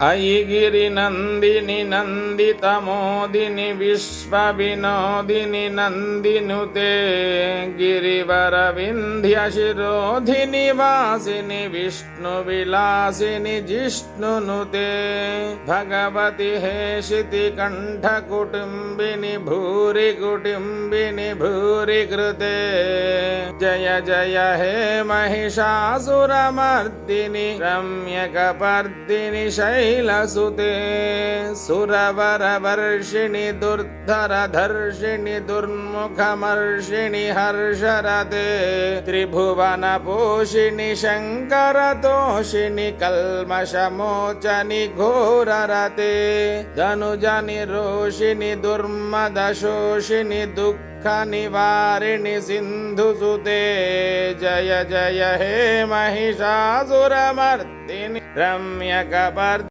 अयि गिरिनन्दिनि नन्दितमोदिनि विश्वविनोदिनि नन्दिनुते गिरिवरविन्ध्यशिरोधिनि वासिनि विष्णुविलासिनि जिष्णुनुते भगवति हेशितिकण्ठकुटुम्बिनि भूरि कुटुम्बिनि भूरि कृते जय जय हे महिषासुरमर्दिनि रम्यकपर्दिनि शैलसुते सुरवरवर्षिणि दुर्धरधर्षिणि दुर्मुखमर्षिणि हर्षरते त्रिभुवनपोषिणि शङ्करतोषिणि कल्मषमोचनि घोररते धनुजनिरोषिणि दुर्मदशोषिणि दुःखनिवारिणि सिन्धुसुते जय जय हे महिषासुरमर्दिनि रम्यकपर्दिनि